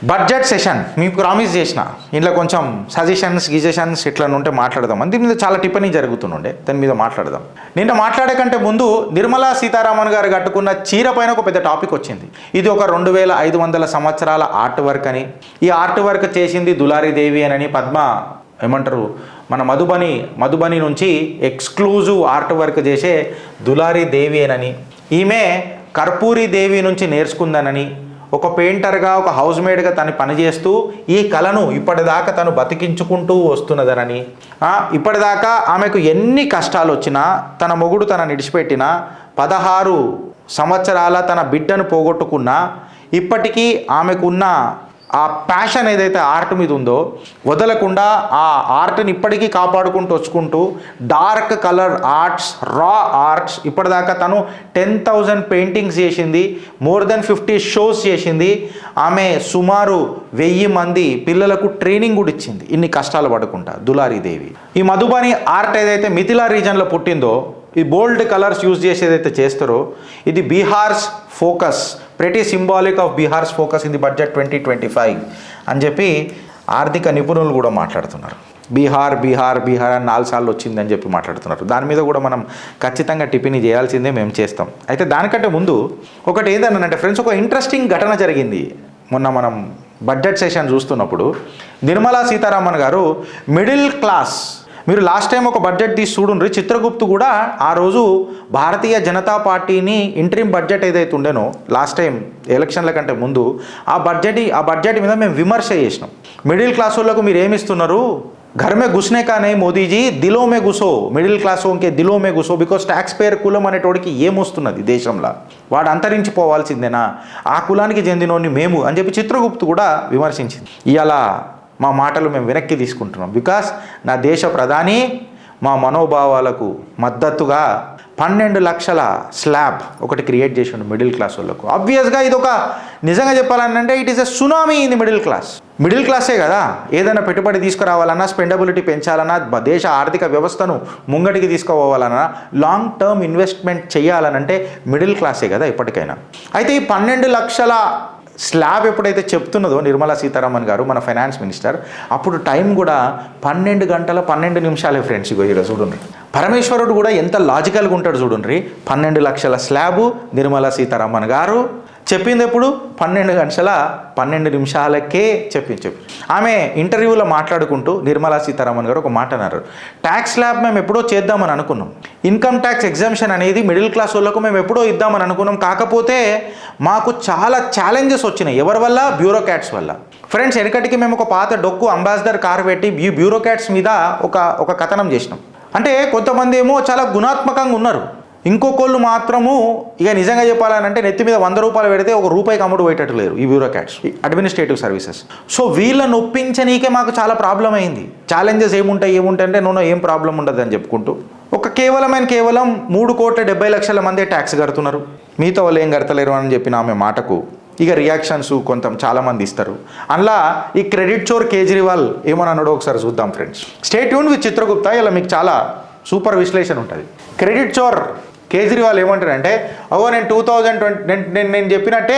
Budget session మీకు promise చేసిన ఇంట్లో కొంచెం సజెషన్స్ ఇట్లా ఉంటే మాట్లాడదాం. దీని మీద చాలా టిప్పనీ జరుగుతుండే, దాని మీద మాట్లాడదాం. నిన్న మాట్లాడే కంటే ముందు నిర్మలా సీతారామన్ గారు కట్టుకున్న చీర పైన ఒక పెద్ద టాపిక్ వచ్చింది. ఇది ఒక 2500 సంవత్సరాల ఆర్ట్ వర్క్ అని, ఈ ఆర్ట్ వర్క్ చేసింది దులారీ దేవి అని పద్మ ఏమంటారు మన మధుబని నుంచి ఎక్స్క్లూజివ్ ఆర్ట్ వర్క్ చేసే దులారీ దేవి అని, ఈమె కర్పూరి దేవి నుంచి నేర్చుకుందనని, ఒక పెయింటర్గా ఒక హౌస్ మేడ్గా తను పనిచేస్తూ ఈ కళను ఇప్పటిదాకా తను బతికించుకుంటూ వస్తున్నదనని, ఇప్పటిదాకా ఆమెకు ఎన్ని కష్టాలు వచ్చినా తన మొగుడు తన నిడిచిపెట్టినా 16 సంవత్సరాల తన బిడ్డను పోగొట్టుకున్నా ఇప్పటికీ ఆమెకున్న ఆ ప్యాషన్ ఏదైతే ఆర్ట్ మీద ఉందో వదలకుండా ఆ ఆర్ట్ని ఇప్పటికీ కాపాడుకుంటూ వచ్చుకుంటూ డార్క్ కలర్ ఆర్ట్స్, రా ఆర్ట్స్, ఇప్పటిదాకా తను 10,000 పెయింటింగ్స్ చేసింది, మోర్ దెన్ 50 షోస్ చేసింది. ఆమె సుమారు 1000 మంది పిల్లలకు ట్రైనింగ్ కూడా ఇచ్చింది ఇన్ని కష్టాలు పడుకుంటా దులారీ దేవి. ఈ మధుబని ఆర్ట్ ఏదైతే మిథిలా రీజన్లో పుట్టిందో, ఈ బోల్డ్ కలర్స్ యూజ్ చేసి ఏదైతే చేస్తారో ఇది Bihar's focus, pretty symbolic of Bihar's focus in the budget 2025 అని చెప్పి ఆర్థిక నిపుణులు కూడా మాట్లాడుతున్నారు. బీహార్ అని 4 సార్లు వచ్చిందని చెప్పి మాట్లాడుతున్నారు. దాని మీద కూడా మనం ఖచ్చితంగా టిఫిన్ చేయాల్సిందే, మేము చేస్తాం. అయితే దానికంటే ముందు ఒకటి ఏంటంటే ఫ్రెండ్స్, ఒక ఇంట్రెస్టింగ్ ఘటన జరిగింది. మొన్న మనం బడ్జెట్ సెషన్ చూస్తున్నప్పుడు నిర్మలా సీతారామన్ గారు మిడిల్ క్లాస్, మీరు లాస్ట్ టైం ఒక బడ్జెట్ తీసి చూడండి, చిత్రగుప్తు కూడా ఆ రోజు భారతీయ జనతా పార్టీని ఇంటరిమ్ బడ్జెట్ ఏదైతే ఉండేనో లాస్ట్ టైం ఎలక్షన్ల కంటే ముందు ఆ బడ్జెట్ మీద మేము విమర్శ చేసినాం. మిడిల్ క్లాస్ వాళ్ళకు మీరు ఏమిస్తున్నారు, घर में घुसने का नहीं మోదీ జీ, దిలో మే గుసో, మిడిల్ క్లాస్ ఓన్కే దిలో మే గుసో, బికాస్ ట్యాక్స్ పేయర్ కులం అనేటోడికి ఏమొస్తున్నది దేశంలో, వాడు అంతరించిపోవాల్సిందేనా, ఆ కులానికి చెందినోని మేము అని చెప్పి చిత్రగుప్తు కూడా విమర్శించింది. ఇవాళ మా మాటలు మేము వెనక్కి తీసుకుంటున్నాం. బికాస్ నా దేశ ప్రధాని మా మనోభావాలకు మద్దతుగా 12 లక్షల స్లాబ్ ఒకటి క్రియేట్ చేసిండు మిడిల్ క్లాస్ వాళ్ళకు. ఆబ్వియస్గా ఇది ఒక నిజంగా చెప్పాలంటే it is a tsunami in the middle క్లాసే కదా. ఏదైనా పెట్టుబడి తీసుకురావాలన్నా, స్పెండబిలిటీ పెంచాలన్నా, దేశ ఆర్థిక వ్యవస్థను ముంగటికి తీసుకుపోవాలన్నా, లాంగ్ టర్మ్ ఇన్వెస్ట్మెంట్ చేయాలనంటే మిడిల్ క్లాసే కదా ఎప్పటికైనా. అయితే ఈ 12 లక్షల స్లాబ్ ఎప్పుడైతే చెప్తున్నదో నిర్మలా సీతారామన్ గారు మన ఫైనాన్స్ మినిస్టర్, అప్పుడు టైం కూడా 12 గంటల 12 నిమిషాలే ఫ్రెండ్స్. ఇగో ఈరోజు చూడండి, పరమేశ్వరుడు కూడా ఎంత లాజికల్గా ఉంటాడు చూడండి. 12 లక్షల స్లాబు నిర్మలా సీతారామన్ గారు చెప్పింది ఎప్పుడు 12 గంటల 12 నిమిషాలకే చెప్పి ఆమె ఇంటర్వ్యూలో మాట్లాడుకుంటూ నిర్మలా సీతారామన్ గారు ఒక మాట అన్నారు, ట్యాక్స్ స్లాబ్ మేము ఎప్పుడో చేద్దామని అనుకున్నాం, ఇన్కమ్ ట్యాక్స్ ఎగ్జామ్షన్ అనేది మిడిల్ క్లాస్ వాళ్ళకు మేము ఎప్పుడో ఇద్దామని అనుకున్నాం, కాకపోతే మాకు చాలా ఛాలెంజెస్ వచ్చినాయి. ఎవరి వల్ల? బ్యూరోక్రాట్స్ వల్ల. ఫ్రెండ్స్, వెనకటికి మేము ఒక పాత డొక్కు అంబాసిడర్ కార్ పెట్టి ఈ బ్యూరోక్రాట్స్ మీద ఒక కథనం చేసినాం. అంటే కొంతమంది ఏమో చాలా గుణాత్మకంగా ఉన్నారు, ఇంకొకళ్ళు మాత్రము ఇక నిజంగా చెప్పాలనంటే నెత్తి మీద 100 రూపాయలు పెడితే ఒక రూపాయికి అమ్ముడు పోయేటట్టు లేరు ఈ బ్యూరోక్రాట్స్, అడ్మినిస్ట్రేటివ్ సర్వీసెస్. సో వీళ్ళని ఒప్పించనీకే మాకు చాలా ప్రాబ్లం అయింది. ఛాలెంజెస్ ఏముంటాయి అంటే నూనె ఏం ప్రాబ్లం ఉండదు అని చెప్పుకుంటూ కేవలం 3,70,00,000 మందే ట్యాక్స్ కడుతున్నారు, మిగతా వాళ్ళు ఏం కడతలేరు అని చెప్పిన ఆమె మాటకు ఇక రియాక్షన్స్ కొంచెం చాలామంది ఇస్తారు. అందులో ఈ క్రెడిట్ చోర్ కేజ్రీవాల్ ఏమని అన్నాడో ఒకసారి చూద్దాం ఫ్రెండ్స్. స్టే ట్యూన్ విత్ చిత్రగుప్తా, ఇలా మీకు చాలా సూపర్ విశ్లేషణ ఉంటుంది. క్రెడిట్ చోర్ కేజ్రీవాల్ ఏమంటారంటే, నేను 2020 నేను చెప్పినట్టే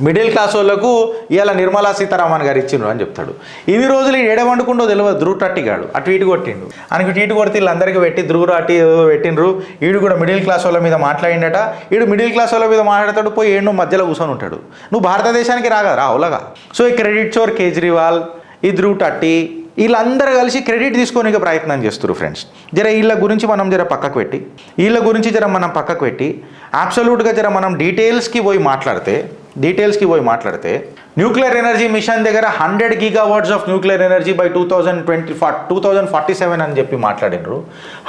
మిడిల్ క్లాస్ వాళ్ళకు ఇవాళ నిర్మలా సీతారామన్ గారు ఇచ్చిండ్రు అని చెప్తాడు. ఇన్ని రోజులు ఏడవండుకుండో తెలియదు, ధృవరాటిగాడు అటు ఇటు కొట్టిండు, ఆయనకి ఇటు కొడితే వీళ్ళందరికీ పెట్టి ధృవరాటి ఏదో పెట్టిండ్రు. వీడు కూడా మిడిల్ క్లాస్ వాళ్ళ మీద మాట్లాడిండట. వీడు మిడిల్ క్లాస్ వాళ్ళ మీద మాట్లాడతాడు, పోయి ఏడో మధ్యలో కూర్చొని ఉంటాడు. నువ్వు భారతదేశానికి రాగలరా అవులగా. సో ఈ క్రెడిట్ చోర్ కేజ్రీవాల్, ఈ ధృవరాటి వీళ్ళందరూ కలిసి క్రెడిట్ తీసుకోనికి ప్రయత్నం చేస్తారు ఫ్రెండ్స్. వీళ్ళ గురించి మనం పక్కకు పెట్టి అబ్సల్యూట్గా మనం డీటెయిల్స్కి పోయి మాట్లాడితే న్యూక్లియర్ ఎనర్జీ మిషన్ దగ్గర 100 గీగావాట్స్ ఆఫ్ న్యూక్లియర్ ఎనర్జీ బై 2047 అని చెప్పి మాట్లాడినారు.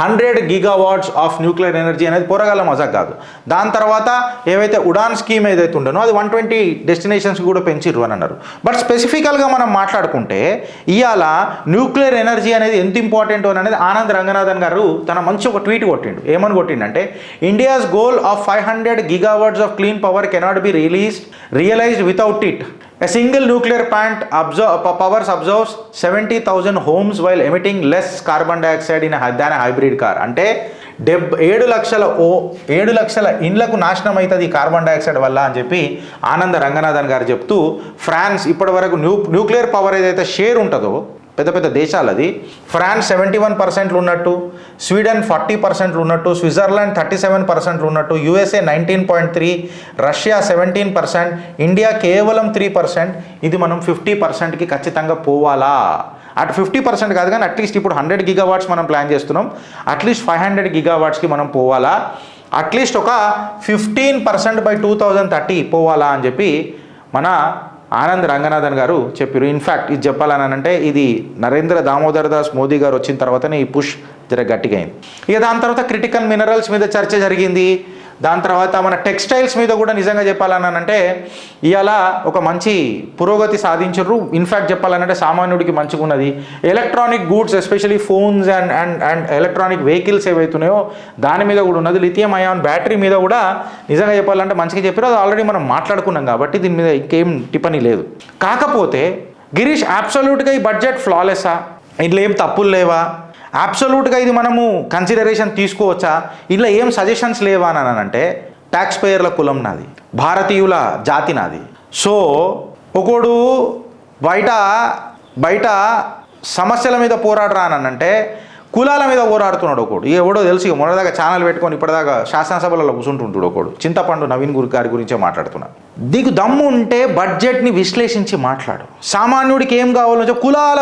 100 గీగావాట్స్ ఆఫ్ న్యూక్లియర్ ఎనర్జీ అనేది పోరగాల మజాక్ కాదు. దాని తర్వాత ఏవైతే ఉడాన్ స్కీమ్ ఏదైతే ఉండనో అది 120 డెస్టినేషన్స్ కూడా పెంచిర్రు అని అన్నారు. బట్ స్పెసిఫికల్గా మనం మాట్లాడుకుంటే ఇవాళ న్యూక్లియర్ ఎనర్జీ అనేది ఎంత ఇంపార్టెంట్ అనేది ఆనంద్ రంగనాథన్ గారు తన మంచి ఒక ట్వీట్ కొట్టిండు. ఏమని కొట్టిండంటే, India's goal of 500 gigawatts of clean power cannot be realized without it. A single nuclear plant absorbs 70,000 homes while emitting less carbon dioxide than a hybrid car. అంటే ఏడు లక్షల ఇండ్లకు నాశనం అవుతుంది ఈ కార్బన్ డైఆక్సైడ్ వల్ల అని చెప్పి ఆనంద రంగనాథన్ గారు చెప్తూ, ఫ్రాన్స్ ఇప్పటి వరకు న్యూక్లియర్ పవర్ ఏదైతే షేర్ ఉంటుందో పెద్ద పెద్ద దేశాలది, ఫ్రాన్స్ 71% ఉన్నట్టు, స్వీడన్ 40% ఉన్నట్టు, స్విట్జర్లాండ్ 37% ఉన్నట్టు, యుఎస్ఏ 19.3%, రష్యా 17%, ఇండియా కేవలం 3%. ఇది మనం 50%కి ఖచ్చితంగా పోవాలా? అటు 50% కాదు కానీ అట్లీస్ట్ ఇప్పుడు 100 గీగావాట్స్ మనం ప్లాన్ చేస్తున్నాం, అట్లీస్ట్ 500 గీగావాట్స్కి మనం పోవాలా, అట్లీస్ట్ ఒక 15% బై 2030 పోవాలా అని చెప్పి మన ఆనంద్ రంగనాథన్ గారు చెప్పారు. ఇన్ఫ్యాక్ట్ ఇది చెప్పాలని అంటే ఇది నరేంద్ర దామోదర్ దాస్ మోదీ గారు వచ్చిన తర్వాతనే ఈ పుష్ జర గట్టిగా అయింది. ఇక దాని తర్వాత క్రిటికల్ మినరల్స్ మీద చర్చ జరిగింది. దాని తర్వాత మన టెక్స్టైల్స్ మీద కూడా నిజంగా చెప్పాలని అంటే ఇవాళ ఒక మంచి పురోగతి సాధించారు. ఇన్ఫ్యాక్ట్ చెప్పాలంటే సామాన్యుడికి మంచిగా ఉన్నది. Electronic goods especially phones and electronic vehicles ఏవైతున్నాయో దాని మీద కూడా ఉన్నది. లిథియం అయాన్ బ్యాటరీ మీద కూడా నిజంగా చెప్పాలంటే మంచిగా చెప్పారు. అది ఆల్రెడీ మనం మాట్లాడుకున్నాం కాబట్టి దీని మీద ఇంకేం టిప్పని లేదు. కాకపోతే గిరీష్ అబ్సల్యూట్గా ఈ బడ్జెట్ ఫ్లాలెస్సా, ఇంట్లో ఏం తప్పులు లేవా, అబ్సల్యూట్గా ఇది మనము కన్సిడరేషన్ తీసుకోవచ్చా, ఇలా ఏం సజెషన్స్ లేవా అని అంటే ట్యాక్స్ పేయర్ల కులం నాది, భారతీయుల జాతి నాది. సో ఒకడు బయట సమస్యల మీద పోరాడరా అని అంటే కులాల మీద పోరాడుతున్నాడు ఒకడు. ఎవడో తెలుసు, ఇక మొన్నదాకా ఛానల్ పెట్టుకొని ఇప్పటిదాకా శాసనసభలలో కూర్చుంటుంటాడు ఒకడు. చింతపండు నవీన్ గారి గురించే మాట్లాడుతున్నాడు. నీకు దమ్ము ఉంటే బడ్జెట్ని విశ్లేషించి మాట్లాడు. సామాన్యుడికి ఏం కావాలో కులాల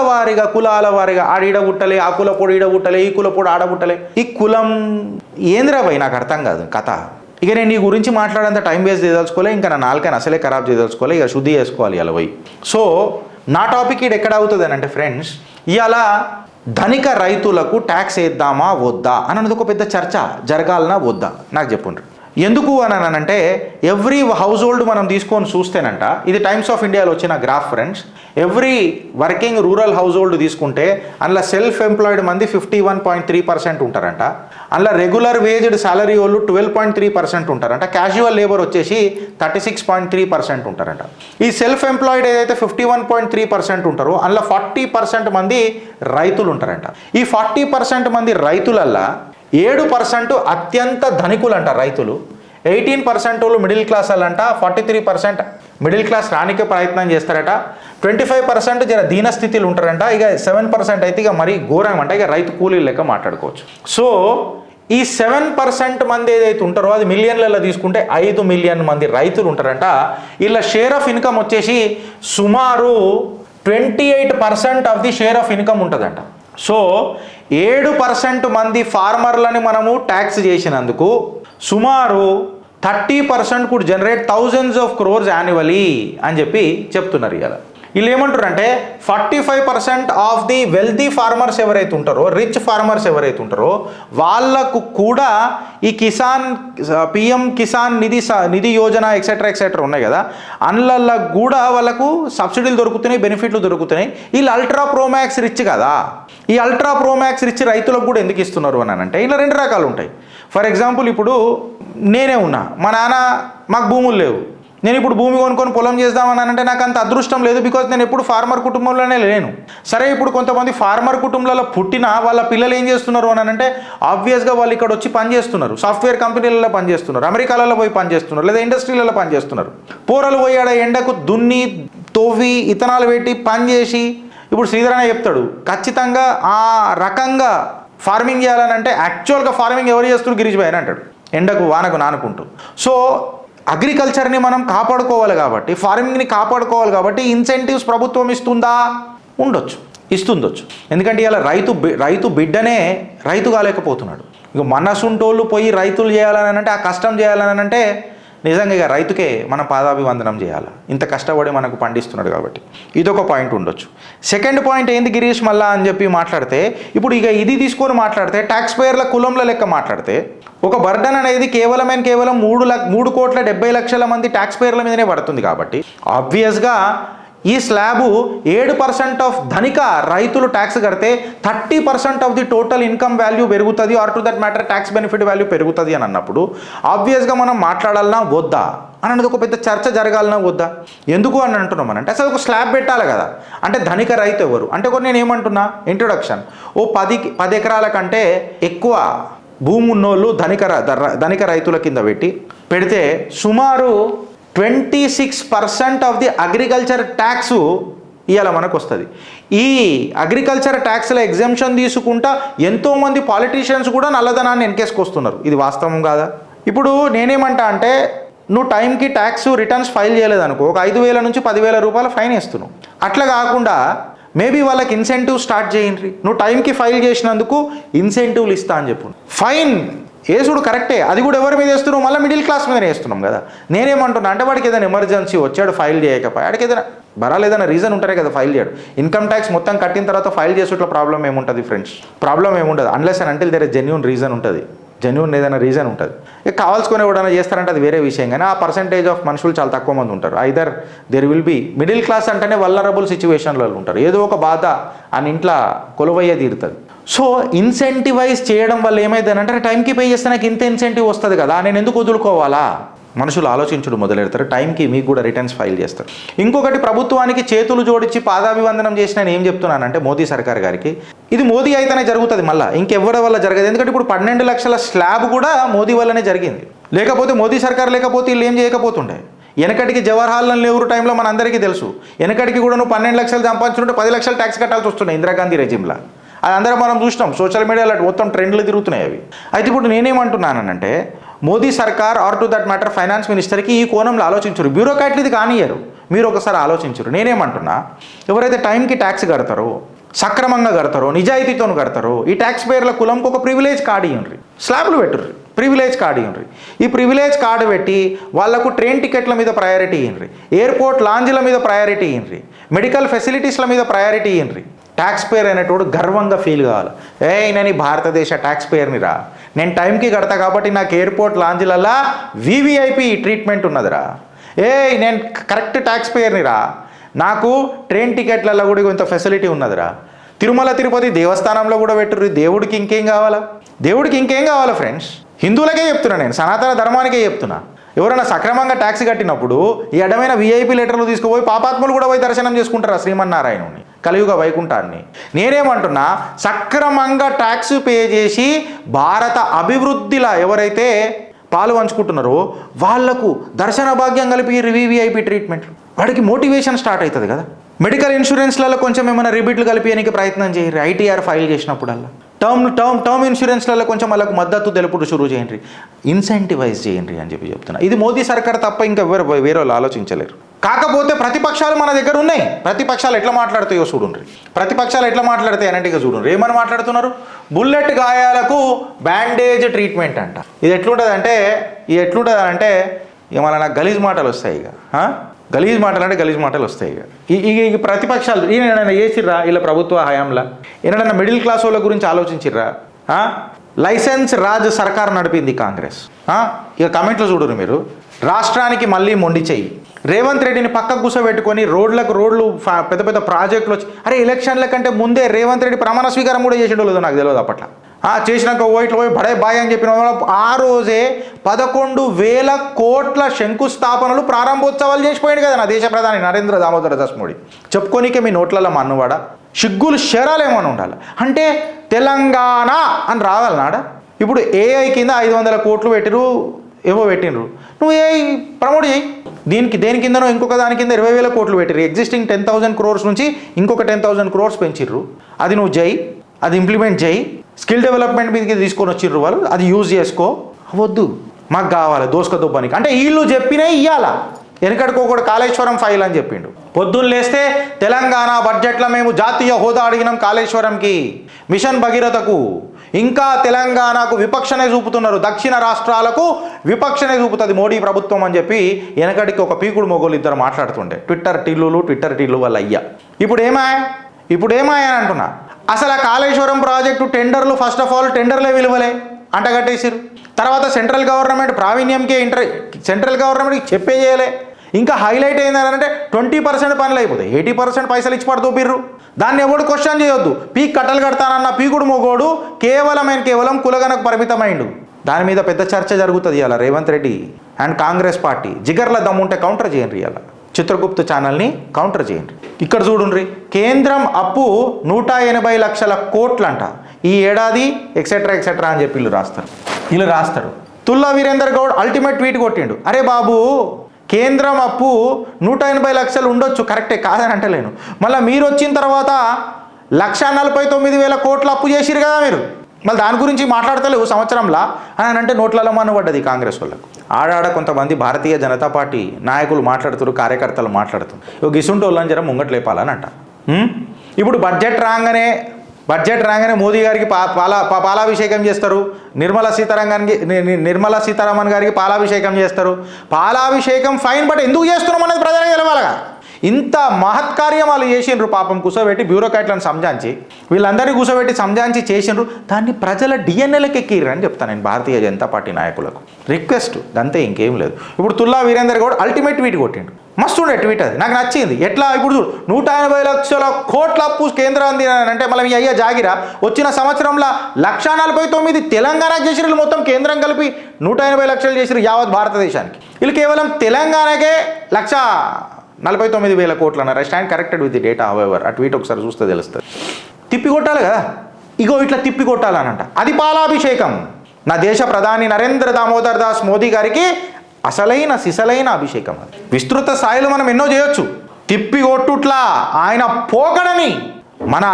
వారిగా ఆడిడబుట్టలే, ఆ కులపోడు ఈడబుట్టలే, ఈ కులపోడు ఆడబుట్టలే. ఈ కులం ఏంద్రా భయ్ నాకు అర్థం కాదు కథ. ఇక నేను నీ గురించి మాట్లాడేంత టైం వేస్ట్ చేయదలుచుకోలే, ఇంకా నా నాలుకైనా అసలే ఖరాబ్ చేయదలుచుకోలే, ఇక శుద్ధి చేసుకోవాలి ఇలా పోయి. సో నా టాపిక్ ఇది ఎక్కడ అవుతుంది అని అంటే ఫ్రెండ్స్, ఇవాళ ధనిక రైతులకు ట్యాక్స్ వేద్దామా వద్దా అన్నది ఒక పెద్ద చర్చ జరగాలనా వద్దా నాకు చెప్పుండ్రు. ఎందుకు అని అంటే ఎవ్రీ హౌస్ హోల్డ్ మనం తీసుకొని చూస్తేనంట, ఇది టైమ్స్ ఆఫ్ ఇండియాలో వచ్చిన graph friends, every working rural house hold తీసుకుంటే అందులో సెల్ఫ్ ఎంప్లాయిడ్ మంది 51.3% ఉంటారంట, అందులో రెగ్యులర్ వేజ్డ్ సాలరీ వాళ్ళు 12.3% ఉంటారంట, క్యాజువల్ లేబర్ వచ్చేసి 36.3% ఉంటారంట. ఈ సెల్ఫ్ ఎంప్లాయిడ్ ఏదైతే 51.3% ఉంటారో అందులో 40% మంది రైతులు ఉంటారంట. ఈ 40% మంది రైతులల్లా 7% అత్యంత ధనికులంట రైతులు, 18% వాళ్ళు మిడిల్ క్లాస్ వాళ్ళంట, 43% మిడిల్ క్లాస్ రానికే ప్రయత్నం చేస్తారట, 25% జర దీనస్థితిలో ఉంటారంట, ఇక 7% అయితే ఇక మరీ ఘోరం అంట, ఇక రైతు కూలీలు లెక్క మాట్లాడుకోవచ్చు. సో ఈ 7% మంది ఏదైతే ఉంటారో అది మిలియన్లలో తీసుకుంటే 5 మిలియన్ మంది రైతులు ఉంటారంట. ఇలా షేర్ ఆఫ్ ఇన్కమ్ వచ్చేసి సుమారు 28% of the share of income ఉంటుందంట. సో 7% మంది ఫార్మర్లని మనము ట్యాక్స్ చేసినందుకు సుమారు 30% could generate thousands of crores annually అని చెప్పి చెప్తున్నారు. ఇలా వీళ్ళు ఏమంటారంటే 45% ఆఫ్ ది వెల్తీ ఫార్మర్స్ ఎవరైతే ఉంటారో, రిచ్ ఫార్మర్స్ ఎవరైతే ఉంటారో వాళ్ళకు కూడా ఈ పిఎం కిసాన్ నిధి యోజన ఎక్సెట్రా ఉన్నాయి కదా, అందులో కూడా వాళ్ళకు సబ్సిడీలు దొరుకుతున్నాయి, బెనిఫిట్లు దొరుకుతున్నాయి. వీళ్ళు అల్ట్రా ప్రోమాక్స్ రిచ్ కదా, ఈ అల్ట్రా ప్రోమాక్స్ రిచ్ రైతులకు కూడా ఎందుకు ఇస్తున్నారు అని అంటే ఇలా 2 రకాలు ఉంటాయి. ఫర్ ఎగ్జాంపుల్ ఇప్పుడు నేనే ఉన్నా, మా నాన్న మాకు భూములు లేవు, నేను ఇప్పుడు భూమి కొనుక్కొని పొలం చేద్దామని అంటే నాకు అంత అదృష్టం లేదు, బికాజ్ నేను ఎప్పుడు ఫార్మర్ కుటుంబంలోనే లేను. సరే ఇప్పుడు కొంతమంది ఫార్మర్ కుటుంబంలో పుట్టిన వాళ్ళ పిల్లలు ఏం చేస్తున్నారు అని అంటే ఆబ్వియస్గా వాళ్ళు ఇక్కడ వచ్చి పని చేస్తున్నారు, సాఫ్ట్వేర్ కంపెనీలలో పనిచేస్తున్నారు, అమెరికాలలో పోయి పనిచేస్తున్నారు, లేదా ఇండస్ట్రీలలో పనిచేస్తున్నారు. పోరలు పోయి ఆడ ఎండకు దున్ని తోవి ఇతనాలు పెట్టి పని చేసి, ఇప్పుడు శ్రీధరణ చెప్తాడు ఖచ్చితంగా ఆ రకంగా ఫార్మింగ్ చేయాలని అంటే యాక్చువల్గా ఫార్మింగ్ ఎవరు చేస్తున్నారు గిరీష్ భాయ్ అని అంటాడు, ఎండకు వానకు నానుకుంటూ. సో అగ్రికల్చర్ని మనం కాపాడుకోవాలి కాబట్టి, ఫార్మింగ్ని కాపాడుకోవాలి కాబట్టి ఇన్సెంటివ్స్ ప్రభుత్వం ఇస్తుండొచ్చు. ఎందుకంటే ఇలా రైతు బిడ్డనే రైతు కాలేకపోతున్నాడు. ఇక మనసుంటోళ్ళు పోయి రైతులు చేయాలని అంటే, ఆ కష్టం చేయాలని అంటే నిజంగా ఇక రైతుకే మనం పాదాభివందనం చేయాలి, ఇంత కష్టపడి మనకు పండిస్తున్నాడు కాబట్టి. ఇదొక పాయింట్ ఉండొచ్చు. సెకండ్ పాయింట్ ఏంది గిరీష్ మళ్ళా అని చెప్పి మాట్లాడితే, ఇప్పుడు ఇక ఇది తీసుకొని మాట్లాడితే ట్యాక్స్ పేయర్ల కులంల లెక్క మాట్లాడితే ఒక బర్డన్ అనేది కేవలం 3,70,00,000 మంది ట్యాక్స్ పేయర్ల మీదనే పడుతుంది. కాబట్టి ఆబ్వియస్గా ఈ స్లాబు 7% ఆఫ్ ధనిక రైతులు ట్యాక్స్ కడితే 30% of the total income value పెరుగుతుంది, or to that matter tax benefit value పెరుగుతుంది అని అన్నప్పుడు ఆబ్వియస్గా మనం మాట్లాడాలన్నా వద్దా అన్నది ఒక పెద్ద చర్చ జరగాలన్నా వద్దా. ఎందుకు అని అంటున్నాం అంటే అసలు ఒక స్లాబ్ పెట్టాలి కదా. అంటే ధనిక రైతు ఎవరు అంటే, నేను ఏమంటున్నా ఇంట్రొడక్షన్, 10 ఎకరాల కంటే ఎక్కువ భూమి ఉన్నోళ్ళు ధనిక రైతుల కింద పెడితే సుమారు 26% ఆఫ్ ది అగ్రికల్చర్ ట్యాక్స్ ఇవాళ మనకు వస్తుంది. ఈ అగ్రికల్చర్ ట్యాక్స్ల ఎగ్జంప్షన్ తీసుకుంటా ఎంతోమంది పాలిటీషియన్స్ కూడా నల్లధనాన్ని వెనకేసుకొస్తున్నారు. ఇది వాస్తవం కాదా? ఇప్పుడు నేనేమంటా అంటే, నువ్వు టైంకి ట్యాక్స్ రిటర్న్స్ ఫైల్ చేయలేదనుకో, ఒక 5,000 నుంచి 10,000 రూపాయల ఫైన్ వేస్తున్నావు. అట్లా కాకుండా మేబీ వాళ్ళకి ఇన్సెంటివ్ స్టార్ట్ చేయండి. నువ్వు టైంకి ఫైల్ చేసినందుకు ఇన్సెంటివ్లు ఇస్తా అని చెప్పు. ఫైన్ వేసుడు కరెక్టే, అది కూడా ఎవరి మీద వేస్తున్నావు? మళ్ళీ మిడిల్ క్లాస్ మీద వేస్తున్నాం కదా. నేనేమంటున్నా అంటే, వాడికి ఏదైనా ఎమర్జెన్సీ వచ్చాడు ఫైల్ చేయకపోయి, వాడికి ఏదైనా ఏదైనా రీజన్ ఉంటారే కదా ఫైల్ చేయడు. ఇన్కమ్ ట్యాక్స్ మొత్తం కట్టిన తర్వాత ఫైల్ చేసేట్లో ప్రాబ్లం ఏముంటుంది ఫ్రెండ్స్? ప్రాబ్లం ఏముండదు, unless and until there genuine reason ఉంటుంది. జెన్యూన్ ఏదైనా రీజన్ ఉంటుంది. ఇక కావాల్సుకొని ఎవడైనా చేస్తారంటే అది వేరే విషయం, కానీ ఆ పర్సంటేజ్ ఆఫ్ మనుషులు చాలా తక్కువ మంది ఉంటారు. Either there will be middle class అంటేనే వల్నరబుల్ సిచ్యువేషన్లలో ఉంటారు. ఏదో ఒక బాధ అని ఇంట్లో కొలువయ్యే తీరుతుంది. సో ఇన్సెంటివైజ్ చేయడం వల్ల ఏమైందనంటే, టైంకి పే చేస్తే నాకు ఇంత ఇన్సెంటివ్ వస్తుంది కదా, నేను ఎందుకు వదులుకోవాలా? మనుషులు ఆలోచించడం మొదలెడతారు, టైంకి మీకు కూడా రిటర్న్స్ ఫైల్ చేస్తారు. ఇంకొకటి, ప్రభుత్వానికి చేతులు జోడించి పాదాభివందనం చేసిన నేను ఏం చెప్తున్నానంటే, మోదీ సర్కార్ గారికి, ఇది మోదీ అయితేనే జరుగుతుంది, మళ్ళీ ఇంకెవ్వరి వల్ల జరగదు. ఎందుకంటే ఇప్పుడు 12 లక్షల స్లాబ్ కూడా మోదీ వల్లనే జరిగింది. లేకపోతే మోదీ సర్కార్ లేకపోతే వీళ్ళు ఏం చేయకపోతుండే. వెనకటికి జవహర్లాల్ నెహ్రూ టైంలో మన అందరికీ తెలుసు, వెనకటికి కూడా నువ్వు 12 లక్షలు సంపాదించుంటే 10 లక్షలు ట్యాక్స్ కట్టాల్సి వస్తున్నాయి ఇందిరాగాంధీ రెజిమ్లా. అది అందరం మనం చూసినాం, సోషల్ మీడియాలో మొత్తం ట్రెండ్లు తిరుగుతున్నాయి అవి. అయితే ఇప్పుడు నేనేమంటున్నానంటే, మోదీ సర్కార్ or to that matter finance మినిస్టర్కి ఈ కోణంలో ఆలోచించరు. బ్యూరోక్రాట్లు ఇది కానియరు, మీరు ఒకసారి ఆలోచించరు. నేనేమంటున్నా, ఎవరైతే టైంకి ట్యాక్స్ కడతారో, సక్రమంగా కడతారో, నిజాయితీతో కడతారో, ఈ ట్యాక్స్ పేర్ల కులంకి ఒక ప్రివిలేజ్ కార్డు ఇవ్వండి, స్లాబ్లు పెట్టుర్రి, ప్రివిలేజ్ కార్డు ఇవ్వండి. ఈ ప్రివిలేజ్ కార్డు పెట్టి వాళ్లకు ట్రైన్ టికెట్ల మీద ప్రయారిటీ ఇవ్వండి, ఎయిర్పోర్ట్ లాంజ్ల మీద ప్రయారిటీ ఇవ్వండి, మెడికల్ ఫెసిలిటీస్ల మీద ప్రయారిటీ ఇవ్వండి. ట్యాక్స్ పేర్ అనేటోడు గర్వంగా ఫీల్ కావాలి. నేను ఈ భారతదేశ ట్యాక్స్ పేర్ని రా, నేను టైంకి కడతా కాబట్టి నాకు ఎయిర్పోర్ట్ లాంజ్లల్లా వివిఐపి ట్రీట్మెంట్ ఉన్నదిరా. నేను కరెక్ట్ ట్యాక్స్ పేర్ని రా, నాకు ట్రైన్ టికెట్లలో కూడా ఇంత ఫెసిలిటీ ఉన్నదిరా. తిరుమల తిరుపతి దేవస్థానంలో కూడా పెట్టుర్రి. దేవుడికి ఇంకేం కావాలా? దేవుడికి ఇంకేం కావాలా ఫ్రెండ్స్? హిందువులకే చెప్తున్నా, నేను సనాతన ధర్మానికే చెప్తున్నా. ఎవరైనా సక్రమంగా ట్యాక్స్ కట్టినప్పుడు ఈ అడ్డమైన విఐపి లెటర్లు తీసుకుపోయి పాపాత్ములు కూడా పోయి దర్శనం చేసుకుంటారు శ్రీమన్నారాయణుని, కలియుగ వైకుంఠాన్ని. నేనేమంటున్నా, సక్రమంగా ట్యాక్స్ పే చేసి భారత అభివృద్ధిలా ఎవరైతే పాలు పంచుకుంటున్నారో వాళ్లకు దర్శన భాగ్యం కలిపి వివిఐపి ట్రీట్మెంట్, వాడికి మోటివేషన్ స్టార్ట్ అవుతుంది కదా. మెడికల్ ఇన్సూరెన్స్లలో కొంచెం ఏమైనా రిబిట్లు కలిపేయడానికి ప్రయత్నం చేయరు, ఐటీఆర్ ఫైల్ చేసినప్పుడల్లా. టర్మ్ ఇన్సూరెన్స్లలో కొంచెం వాళ్ళకు మద్దతు తెలుపుడు షురూ చేయండి, ఇన్సెంటివైజ్ చేయండి అని చెప్తున్నా. ఇది మోదీ సర్కార్ తప్ప ఇంకా వేరే వాళ్ళు ఆలోచించలేరు. కాకపోతే ప్రతిపక్షాలు మన దగ్గర ఉన్నాయి. ప్రతిపక్షాలు ఎట్లా మాట్లాడుతాయో చూడండి. ప్రతిపక్షాలు ఎట్లా మాట్లాడతాయి అనంటే ఇక చూడండి, ఏమని మాట్లాడుతున్నారు? బుల్లెట్ గాయాలకు బ్యాండేజ్ ట్రీట్మెంట్ అంట. ఇది ఎట్లుంటుంది అంటే ఇక మళ్ళీ నాకు గలీజ్ మాటలు వస్తాయి. ఇక గలీజ్ మాటలు వస్తాయి. ఇక ప్రతిపక్షాలు ఈయన చేసిర్రా ఇలా ప్రభుత్వ హయాంలా? ఏదైనా మిడిల్ క్లాస్ వాళ్ళ గురించి ఆలోచించిర్రా? లైసెన్స్ రాజ్ సర్కార్ నడిపింది కాంగ్రెస్. ఇక కమెంట్లు చూడరు మీరు. రాష్ట్రానికి మళ్ళీ మొండి చెయ్యి. రేవంత్ రెడ్డిని పక్కకు కూర్చోబెట్టుకొని రోడ్లు పెద్ద పెద్ద ప్రాజెక్టులు వచ్చి, ఎలక్షన్ల కంటే ముందే రేవంత్ రెడ్డి ప్రమాణ స్వీకారం కూడా చేసేటో లేదో నాకు తెలియదు అప్పట్లో. చేసినాక ఇట్లా పోయి బడే బాయ్ అని చెప్పిన ఆ రోజే 11,000 కోట్ల శంకుస్థాపనలు ప్రారంభోత్సవాలు చేసిపోయాడు కదా నా దేశ ప్రధాని నరేంద్ర దామోదర దాస్ మోడీ. చెప్పుకోనికే మీ నోట్లలో మన్నువాడ సిగ్గులు శరాలేమని ఉండాలి. అంటే తెలంగాణ అని రావాలన్నాడ. ఇప్పుడు ఏఐ కింద 500 కోట్లు పెట్టినరు. నువ్వు ఏఐ ప్రమోట్ చేయి. దేని కిందనో ఇంకొక దాని కింద 20,000 కోట్లు పెట్టిరు. ఎగ్జిస్టింగ్ 10,000 crores నుంచి ఇంకొక 10,000 crores పెంచిర్రు. అది నువ్వు అది ఇంప్లిమెంట్ చేయి. స్కిల్ డెవలప్మెంట్ మీదకి తీసుకొని వచ్చిర్రు వాళ్ళు, అది యూజ్ చేసుకో. వద్దు మాకు కావాలి దోసుకదొబ్బనికి అంటే వీళ్ళు చెప్పినే ఇయ్యాలా. వెనకడుకోకూడదు కాళేశ్వరం ఫైల్ అని చెప్పిండు. పొద్దున్న లేస్తే తెలంగాణ బడ్జెట్లో మేము జాతీయ హోదా అడిగినాం కాళేశ్వరంకి, మిషన్ భగీరథకు. ఇంకా తెలంగాణకు విపక్షనే చూపుతున్నారు, దక్షిణ రాష్ట్రాలకు విపక్షనే చూపుతుంది మోడీ ప్రభుత్వం అని చెప్పి వెనకడికి ఒక పీకుడు మొగోళ్ళు ఇద్దరు మాట్లాడుతుండే. ట్విట్టర్ టిల్లు వల్ల అయ్యా. ఇప్పుడు ఏమాయని అంటున్నా. అసలు ఆ కాళేశ్వరం ప్రాజెక్టు టెండర్లు ఫస్ట్ ఆఫ్ ఆల్ టెండర్లే విలువలే అంటగట్టేసారు. తర్వాత సెంట్రల్ గవర్నమెంట్ ప్రావీణ్యంకే సెంట్రల్ గవర్నమెంట్కి చెప్పే చేయలే. ఇంకా హైలైట్ అయిందంటే 20% పనులు అయిపోతాయి, 80% పైసలు ఇచ్చి పడుతూపిర్రు. దాన్ని ఎవడు క్వశ్చన్ చేయొద్దు. పీక్ కట్టలు కడతానన్న పీకుడు మొగోడు కేవలం కులగనకు పరిమితమైండు. దాని మీద పెద్ద చర్చ జరుగుతుంది ఇవాళ. రేవంత్ రెడ్డి అండ్ కాంగ్రెస్ పార్టీ జిగర్ల దమ్ముంటే కౌంటర్ చేయండి. ఇవాళ చిత్రగుప్త ఛానల్ని కౌంటర్ చేయండి. ఇక్కడ చూడండి, కేంద్రం అప్పు 180 లక్షల కోట్లంట. ఈ ఏడాది ఎక్సెట్రా అని చెప్పి వీళ్ళు రాస్తారు. తుల్లా వీరేందర్ గౌడ్ అల్టిమేట్ ట్వీట్ కొట్టిండు, అరే బాబు కేంద్రం అప్పు 180 లక్షలు ఉండొచ్చు, కరెక్టే, కాదని అంటలేను. మళ్ళీ మీరు వచ్చిన తర్వాత 1,49,000 కోట్ల అప్పు చేసిరు కదా మీరు, మళ్ళీ దాని గురించి మాట్లాడతలేవు సంవత్సరంలో అని అంటే నోట్లలో పడ్డది కాంగ్రెస్ వాళ్ళకు. ఆడాడ కొంతమంది భారతీయ జనతా పార్టీ నాయకులు మాట్లాడుతారు, కార్యకర్తలు మాట్లాడుతారు, గిసుంటోళ్ళని జర ముంగట్లేపాలని అంట. ఇప్పుడు బడ్జెట్ రాగానే మోదీ గారికి పాలాభిషేకం చేస్తారు, నిర్మలా సీతారామన్ గారికి పాలాభిషేకం చేస్తారు. పాలాభిషేకం ఫైన్, బట్ ఎందుకు చేస్తున్నాం అనేది ప్రజలకు తెలవాలిగా. ఇంత మహత్కార్యం వాళ్ళు చేసిండ్రు, పాపం కూసోబెట్టి బ్యూరోక్రాట్లను సంజాంచి, వీళ్ళందరినీ కూసోబెట్టి సంజాంచి చేసిండ్రు. దాన్ని ప్రజల డిఎన్ఏలకు ఎక్కిర్రు అని చెప్తాను నేను భారతీయ జనతా పార్టీ నాయకులకు. రిక్వెస్ట్ అంతే, ఇంకేం లేదు. ఇప్పుడు తుల్లా వీరేందర్ గౌడ్ అల్టిమేట్ ట్వీట్ కొట్టిండు, మస్తు ఉండే ట్వీట్, అది నాకు నచ్చింది. ఎట్లా ఇప్పుడు 180 లక్షల కోట్ల అప్పు కేంద్రం అంది అంటే మళ్ళీ మీ అయ్యా జాగిరా వచ్చిన సంవత్సరంలో 1,49,000 తెలంగాణకు చేసిరు, మొత్తం కేంద్రం కలిపి 180 లక్షలు చేసిరు యావత్ భారతదేశానికి. వీళ్ళు కేవలం తెలంగాణకే 1,49,000 కోట్లు అన్నారు. I stand corrected with the data. However ఆ ట్వీట్ ఒకసారి చూస్తే తెలుస్తుంది. తిప్పి కొట్టాలి కదా, ఇగో ఇట్లా తిప్పి కొట్టాలనంట. అది పాలాభిషేకం. నా దేశ ప్రధాని నరేంద్ర దామోదర్ దాస్ మోదీ గారికి అసలైన సిసలైన అభిషేకం. అది విస్తృత స్థాయిలో మనం ఎన్నో చేయొచ్చు. తిప్పి కొట్టుట్లా ఆయన పోకడని, మన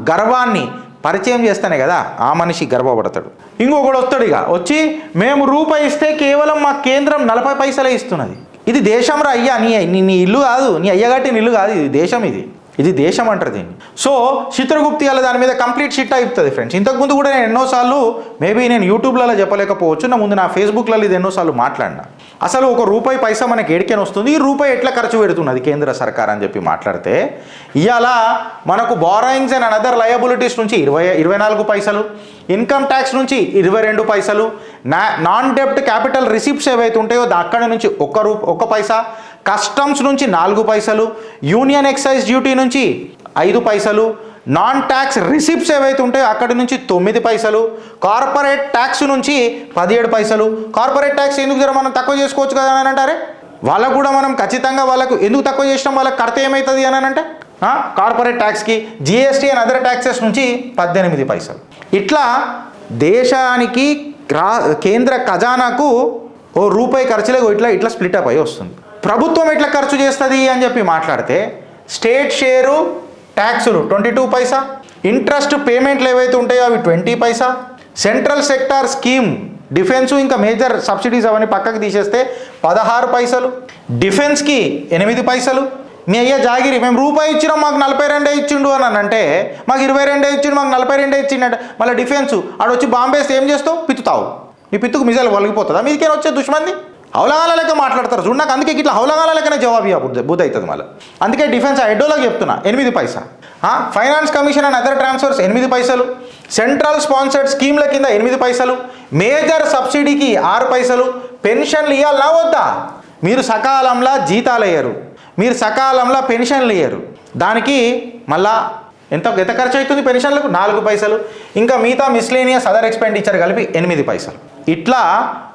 గర్వాన్ని పరిచయం చేస్తేనే కదా ఆ మనిషి గర్వపడతాడు. ఇంకొకడు వస్తాడు, ఇక వచ్చి మేము రూపాయి ఇస్తే కేవలం మా కేంద్రం 40 పైసలే ఇస్తున్నది. ఇది దేశం రా అయ్యా, నీ ఇల్లు కాదు, నీ అయ్యగట్టి ఇల్లు కాదు, ఇది దేశం, ఇది దేశం అంటారు దీన్ని. సో చిత్రగుప్తి అలా దాని మీద కంప్లీట్ షిట్ అయిపోతుంది ఫ్రెండ్స్. ఇంతకుముందు కూడా నేను ఎన్నోసార్లు, మేబీ నేను యూట్యూబ్లలో చెప్పలేకపోవచ్చు, నా ముందు నా ఫేస్బుక్లలో ఇది ఎన్నోసార్లు మాట్లాడినా. అసలు ₹1 పైసా మనకి ఎడికేని వస్తుంది, ఈ రూపాయి ఎట్లా ఖర్చు పెడుతున్నది కేంద్ర సర్కార్ అని చెప్పి మాట్లాడితే, ఇవాళ మనకు బారోయింగ్స్ అండ్ అనదర్ లయబిలిటీస్ నుంచి 24 పైసలు, ఇన్కమ్ ట్యాక్స్ నుంచి 22 పైసలు, నాన్ డెప్ట్ క్యాపిటల్ రిసిప్ట్స్ ఏవైతే ఉంటాయో అక్కడి నుంచి 1 పైసా, కస్టమ్స్ నుంచి 4 పైసలు, యూనియన్ ఎక్సైజ్ డ్యూటీ నుంచి 5 పైసలు, నాన్ ట్యాక్స్ రిసిప్ట్స్ ఏవైతే ఉంటాయో అక్కడి నుంచి 9 పైసలు, కార్పొరేట్ ట్యాక్స్ నుంచి 17 పైసలు. కార్పొరేట్ ట్యాక్స్ ఎందుకు జర మనం తక్కువ చేసుకోవచ్చు కదా అని అంటారే, వాళ్ళకు కూడా మనం ఖచ్చితంగా వాళ్ళకు ఎందుకు తక్కువ చేసినాం, వాళ్ళకి కడితే ఏమవుతుంది అని అంటే కార్పొరేట్ ట్యాక్స్కి జిఎస్టీ అండ్ అదర్ ట్యాక్సెస్ నుంచి 18 పైసలు. ఇట్లా దేశానికి కేంద్ర ఖజానాకు ₹1 ఖర్చులకు ఇట్లా స్ప్లిట్ అప్ అయ్యి వస్తుంది. ప్రభుత్వం ఎట్లా ఖర్చు చేస్తుంది అని చెప్పి మాట్లాడితే, స్టేట్ షేరు ట్యాక్సులు 22 పైసా, ఇంట్రెస్ట్ పేమెంట్లు ఏవైతే ఉంటాయో అవి 20 పైసా, సెంట్రల్ సెక్టార్ స్కీమ్ డిఫెన్స్ ఇంకా మేజర్ సబ్సిడీస్ అవన్నీ పక్కకు తీసేస్తే 16 పైసలు, డిఫెన్స్కి 8 పైసలు. మీ అయ్యా జాగిరి మేము ₹1 ఇచ్చినాం మాకు 42 ఇచ్చిండు అని అంటే, మాకు 22 ఇచ్చిండు మాకు 42 ఇచ్చిండంటే, మళ్ళీ డిఫెన్స్ ఆడొచ్చి బాంబేస్తే ఏం చేస్తావు, పిత్తుతావు, నీ పిత్తుకు మిజాలు వలిగిపోతుందా, మీదికేనా వచ్చే దుష్మంది హౌలగాల లెక్క మాట్లాడతారు చూడు. నాకు అందుకే ఇట్లా హౌలగాల లెక్కనే జవాబు బుద్ధి అవుతుంది మళ్ళీ. అందుకే డిఫెన్స్ హెడ్డోలకు చెప్తున్నా 8 పైసా, finance commission and other transfers 8 పైసలు, సెంట్రల్ స్పాన్సర్డ్ స్కీమ్ల కింద 8 పైసలు, మేజర్ సబ్సిడీకి 6 పైసలు. పెన్షన్లు ఇవ్వాలన్నా వద్దా, మీరు సకాలంలో జీతాలు వేయరు, మీరు సకాలంలో పెన్షన్లు ఇయ్యరు, దానికి మళ్ళా ఎంత ఖర్చు అవుతుంది పెన్షన్లకు 4 పైసలు, ఇంకా మిగతా మిస్లేనియస్ అదర్ ఎక్స్పెండిచర్ కలిపి 8 పైసలు. ఇట్లా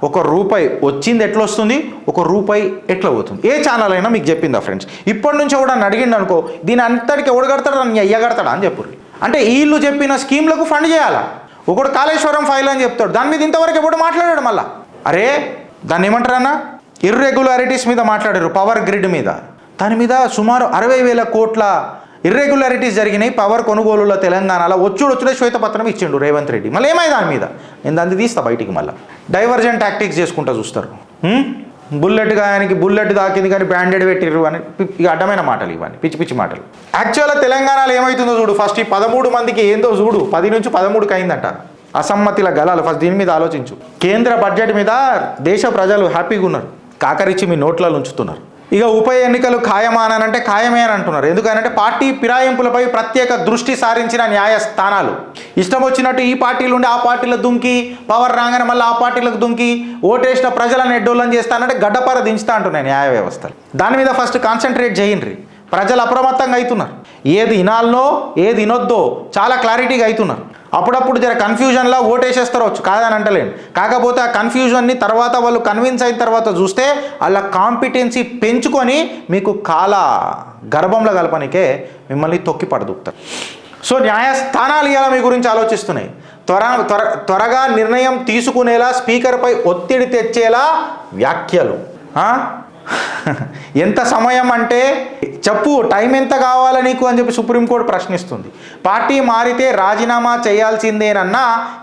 ₹1 వచ్చింది ఎట్లా వస్తుంది, ₹1 ఎట్లా పోతుంది. ఏ ఛానల్ అయినా మీకు చెప్పిందా ఫ్రెండ్స్. ఇప్పటి నుంచి ఎవడని అడిగిండు అనుకో, దీని అంతటికి ఎవడు కడతాడు, నీ అయ్య కడతాడా అని చెప్పు. అంటే వీళ్ళు చెప్పిన స్కీమ్లకు ఫండ్ చేయాలా. ఒకడు కాళేశ్వరం ఫైల్ అని చెప్తాడు, దాని మీద ఇంతవరకు ఎప్పుడు మాట్లాడాడు. మళ్ళా అరే దాన్ని ఏమంటారన్నా, ఇర్రెగ్యులారిటీస్ మీద మాట్లాడారు, పవర్ గ్రిడ్ మీద. దాని మీద సుమారు 60,000 కోట్ల ఇర్రెగ్యులారిటీస్ జరిగినాయి పవర్ కొనుగోలులో తెలంగాణలో. వచ్చుడే శ్వేతపత్రం ఇచ్చిండు రేవంత్ రెడ్డి. మళ్ళీ ఏమైంది దాని మీద, నేను దాన్ని తీస్తా బయటికి. మళ్ళీ డైవర్జెంట్ టాక్టిక్స్ చేసుకుంటూ చూస్తారు. బుల్లెట్ గాయానికి బుల్లెట్ దాకింది కానీ బ్రాండెడ్ పెట్టిర్రు అని ఇక అడ్డమైన మాటలు, ఇవన్నీ పిచ్చి పిచ్చి మాటలు. యాక్చువల్గా తెలంగాణలో ఏమవుతుందో చూడు. ఫస్ట్ ఈ 13 మందికి ఏందో చూడు, 10 నుంచి 13కి అయిందంట అసమ్మతిల గలాలు. ఫస్ట్ దీని మీద ఆలోచించు. కేంద్ర బడ్జెట్ మీద దేశ ప్రజలు హ్యాపీగా ఉన్నారు, కాకరిచ్చి మీ నోట్లలో ఉంచుతున్నారు. ఇక ఉప ఎన్నికలు ఖాయమానంటే ఖాయమే అని అంటున్నారు. ఎందుకంటే పార్టీ ఫిరాయింపులపై ప్రత్యేక దృష్టి సారించిన న్యాయస్థానాలు ఇష్టం వచ్చినట్టు ఈ పార్టీలు ఉండి ఆ పార్టీలో దుంకి, పవర్ రాగానే మళ్ళీ ఆ పార్టీలకు దుంకి ఓటేసిన ప్రజలను ఎడ్డోళ్ళని చేస్తానంటే గడ్డపార దించుతా అంటున్నాయి న్యాయ వ్యవస్థలు. దాని మీద ఫస్ట్ కాన్సన్ట్రేట్ చేయండి. ప్రజలు అప్రమత్తంగా అవుతున్నారు, ఏది వినాలనో ఏది వినొద్దో చాలా క్లారిటీగా అవుతున్నారు. అప్పుడప్పుడు జర కన్ఫ్యూజన్లో ఓటేసేస్తారవచ్చు, కాదని అంటలేను. కాకపోతే ఆ కన్ఫ్యూజన్ని తర్వాత వాళ్ళు కన్విన్స్ అయిన తర్వాత చూస్తే వాళ్ళ కాంపిటెన్సీ పెంచుకొని మీకు కాల గర్భంలో కలపనికే మిమ్మల్ని తొక్కి పడదుకుతారు. సో న్యాయస్థానాలు ఇవాళ మీ గురించి ఆలోచిస్తున్నాయి. త్వరగా నిర్ణయం తీసుకునేలా, స్పీకర్పై ఒత్తిడి తెచ్చేలా వ్యాఖ్యలు. ఎంత సమయం అంటే చెప్పు, టైం ఎంత కావాలా నీకు అని చెప్పి సుప్రీంకోర్టు ప్రశ్నిస్తుంది. పార్టీ మారితే రాజీనామా చేయాల్సిందేనన్న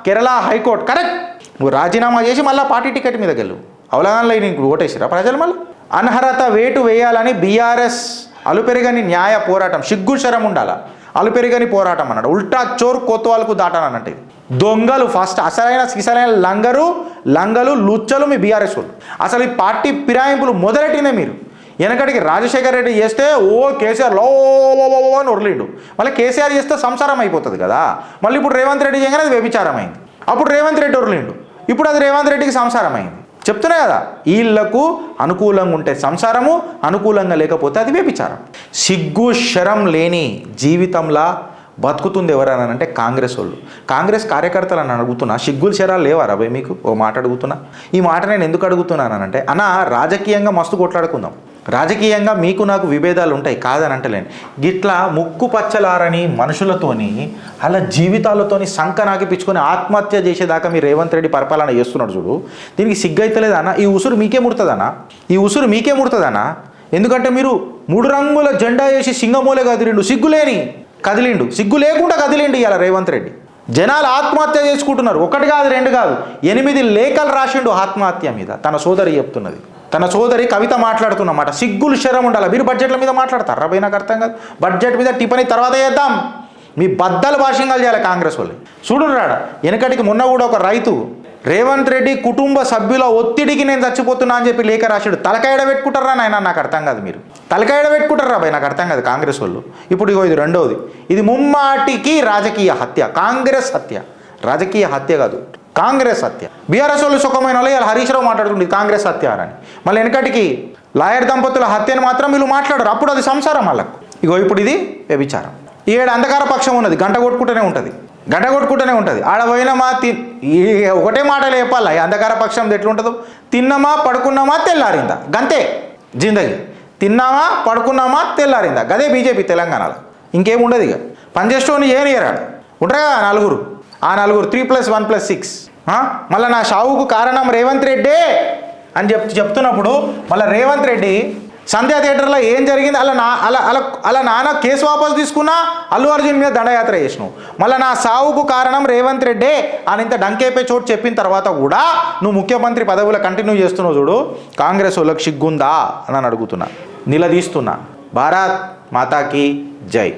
కేరళ హైకోర్టు. కరెక్ట్, నువ్వు రాజీనామా చేసి మళ్ళీ పార్టీ టికెట్ మీద గెలువు. అవగాహనలో నీకు ఓటేసిరా ప్రజలు? మళ్ళీ అనర్హత వేటు వేయాలని బీఆర్ఎస్ అలుపెరగని న్యాయ పోరాటం. సిగ్గు శరం ఉండాలా, అలుపెరగని పోరాటం అన్నాడు. ఉల్టా చోర్ కోత్వాలకు దాటానన్నట్టు. దొంగలు ఫస్ట్, అసలైన లంగలు లుచ్చలు మీ బీఆర్ఎస్ వాళ్ళు. అసలు ఈ పార్టీ ఫిరాయింపులు మొదలెట్టినే మీరు. వెనకటికి రాజశేఖర్ రెడ్డి చేస్తే కేసీఆర్ లో అని ఉరలిండు. మళ్ళీ కేసీఆర్ చేస్తే సంసారం అయిపోతుంది కదా. మళ్ళీ ఇప్పుడు రేవంత్ రెడ్డి చేయగానే అది వ్యభిచారం అయింది. అప్పుడు రేవంత్ రెడ్డి ఉరలిండు, ఇప్పుడు అది రేవంత్ రెడ్డికి సంసారం అయింది. చెప్తున్నా కదా, వీళ్లకు అనుకూలంగా ఉంటే సంసారము, అనుకూలంగా లేకపోతే అది వ్యభిచారం. సిగ్గు శరం లేని జీవితంలా బతుకుతుంది ఎవరని అంటే కాంగ్రెస్ వాళ్ళు. కాంగ్రెస్ కార్యకర్తలు అని అడుగుతున్నా, సిగ్గులు శరాలు లేవా రాబోయ్ మీకు? ఓ మాట అడుగుతున్నా. ఈ మాట నేను ఎందుకు అడుగుతున్నానంటే, అన్న రాజకీయంగా మస్తు కొట్లాడుకుందాం. రాజకీయంగా మీకు నాకు విభేదాలు ఉంటాయి, కాదని అంటలేను. గిట్లా ముక్కు పచ్చలారని మనుషులతోని అలా జీవితాలతోని సంకనాకిపించుకొని ఆత్మహత్య చేసేదాకా మీరు రేవంత్ రెడ్డి పరిపాలన చేస్తున్నాడు చూడు. దీనికి సిగ్గైతలేదన్నా? ఈ ఉసురు మీకే ముడుతుందన్నా? ఎందుకంటే మీరు 3 రంగుల జెండా వేసి సింగమూలే కదిలిండు, సిగ్గు లేకుండా కదిలిండు ఇవాళ రేవంత్ రెడ్డి. జనాలు ఆత్మహత్య చేసుకుంటున్నారు. 1 కాదు 2 కాదు, 8 లేఖలు రాసిండు ఆత్మహత్య మీద. తన సోదరి చెప్తున్నది, తన సోదరి కవిత మాట్లాడుతున్నమాట. సిగ్గులు శరం ఉండాలి. మీరు బడ్జెట్ల మీద మాట్లాడతారు రాబోయ్? నాకు అర్థం కాదు. బడ్జెట్ మీద టిఫిన్ తర్వాత చేద్దాం. మీ బద్దలు భాషంగాలు చేయాలి కాంగ్రెస్ వాళ్ళు. చూడురాడ, వెనకటికి మొన్న కూడా ఒక రైతు రేవంత్ రెడ్డి కుటుంబ సభ్యుల ఒత్తిడికి నేను చచ్చిపోతున్నా అని చెప్పి లేఖ రాశాడు. తలకాయడ పెట్టుకుంటారా నాయన? నాకు అర్థం కాదు. మీరు తలకాయడ పెట్టుకుంటారా భయ్? నాకు అర్థం కాదు కాంగ్రెస్ వాళ్ళు. ఇప్పుడు ఇది రెండవది, ఇది ముమ్మాటికి రాజకీయ హత్య. కాంగ్రెస్ హత్య, రాజకీయ హత్య కాదు, కాంగ్రెస్ హత్య. బీఆర్ఎస్ వాళ్ళు సుఖమైన వాళ్ళు ఇలా హరీష్ రావు మాట్లాడుతుంది కాంగ్రెస్ హత్య అని. మళ్ళీ వెనకటికి లాయర్ దంపతుల హత్యను మాత్రం వీళ్ళు మాట్లాడరు. అప్పుడు అది సంసారం వాళ్ళకు. ఇప్పుడు ఇది వ్యభిచారం. ఏడు అంధకార పక్షం ఉన్నది, గంట కొట్టుకుంటూనే ఉంటుంది. ఆడ పోయినామా ఒకటే మాటలు చెప్పాలా. ఈ అంధకార పక్షం ఎట్లుంటుందో, తిన్నామా పడుకున్నామా తెల్లారిందా, గంతే జిందగీ. తిన్నామా పడుకున్నామా తెల్లారిందా, గదే బీజేపీ తెలంగాణలో. ఇంకేముండదు. ఇక పనిచేసేవాడిని ఏరియరాడు ఉంటారు కదా నలుగురు. ఆ నలుగురు 3+1+6. మళ్ళీ నా షావుకు కారణం రేవంత్ రెడ్డే అని చెప్తున్నప్పుడు మళ్ళీ రేవంత్ రెడ్డి సంధ్యా థియేటర్లో ఏం జరిగింది, అలా నాన్న కేసు వాపసు తీసుకున్నా, అల్లు అర్జున్ మీద దండయాత్ర చేసినావు. మళ్ళీ నా సావుకు కారణం రేవంత్ రెడ్డే అని ఇంత డంకేపే చోటు చెప్పిన తర్వాత కూడా నువ్వు ముఖ్యమంత్రి పదవులు కంటిన్యూ చేస్తున్నావు చూడు. కాంగ్రెస్ వాళ్ళకి సిగ్గుందా అని అడుగుతున్నా, నిలదీస్తున్నా. భారత్ మాతాకి జై.